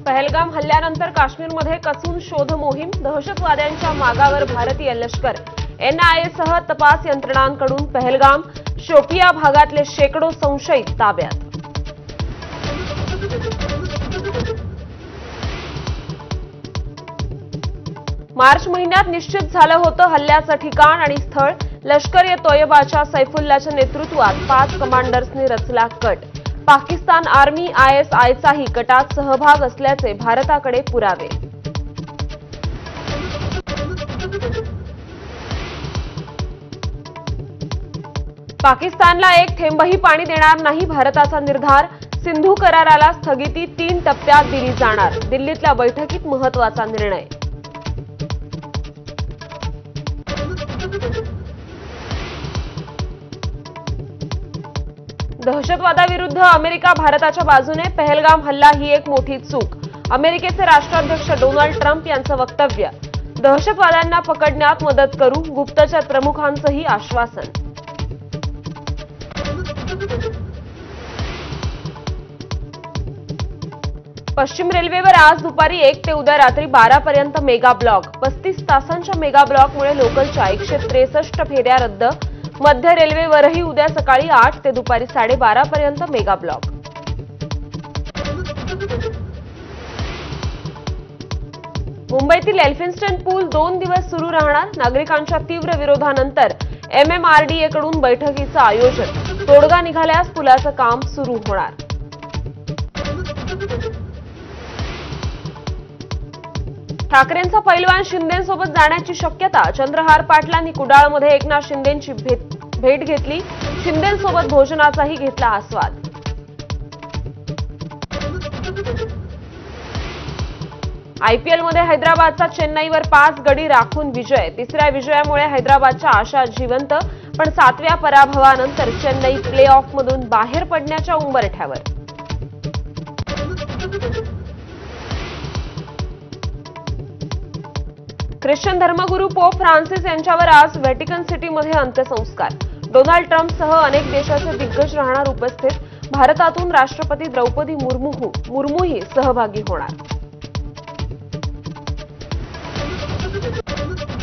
पहलगाम हल्ल्यानंतर काश्मीरमध्ये कसून शोध मोहीम, दहशतवाद्यांच्या मागावर भारतीय लष्कर, एनआयए सह तपास यंत्रणांकडून पहलगाम, शोपिया भागातले शेकडो संशयित ताब्यात. मार्च महिन्यात निश्चित झालं होतं हल्ल्याचं ठिकाण आणि स्थळ. लष्कर-ए-तोयबाच्या सैफुल्लाच्या नेतृत्वात 5 कमांडर्सनी रचला कट. पाकिस्तान आर्मी आयएसआयचाही कटात सहभाग असल्याचे भारताकडे पुरावे. पाकिस्तानला एक थेंबही पाणी देणार नाही भारताचा निर्धार. सिंधू कराराला स्थगिती 3 टप्प्यात दिली जाणार. दिल्लीतल्या बैठकीत महत्त्वाचा निर्णय. दहशतवादाविरुद्ध अमेरिका भारताच्या बाजूने, पहलगाम हल्ला ही एक मोठी चूक. अमेरिकेचे राष्ट्राध्यक्ष डोनाल्ड ट्रम्प यांचं वक्तव्य. दहशतवाद्यांना पकडण्यात मदत करू, गुप्तचर प्रमुखांचंही आश्वासन. पश्चिम रेल्वेवर आज दुपारी 1 ते उद्या रात्री 12 पर्यंत मेगा ब्लॉक. 35 तासांच्या मेगा ब्लॉकमुळे लोकलच्या 163 फेऱ्या रद्द. मध्य रेल्वेवरही उद्या सकाळी 8 ते दुपारी 12:30 पर्यंत मेगा ब्लॉक. मुंबईतील एल्फिन्स्टन पूल 2 दिवस सुरू राहणार. नागरिकांच्या तीव्र विरोधानंतर MMRDAकडून बैठकीचं आयोजन. तोडगा निघाल्यास पुलाचं काम सुरू होणार. ठाकरेंचा पैलवान शिंदेंसोबत जाण्याची शक्यता. चंद्रहार पाटलांनी कुडाळमध्ये एकनाथ शिंदेंची भेट घेतली. शिंदेंसोबत भोजनाचाही घेतला आस्वाद. आयपीएलमध्ये हैदराबादचा चेन्नईवर 5 गडी राखून विजय. तिसऱ्या विजयामुळे हैदराबादच्या आशा जिवंत, पण 7व्या पराभवानंतर चेन्नई प्ले ऑफमधून बाहेर पडण्याच्या उंबरठ्यावर. ख्रिश्चन धर्मगुरू पोप फ्रान्सिस यांच्यावर आज व्हॅटिकन सिटीमध्ये अंत्यसंस्कार. डोनाल्ड ट्रम्पसह अनेक देशाचे दिग्गज राहणार उपस्थित. भारतातून राष्ट्रपती द्रौपदी मुर्मूही सहभागी होणार.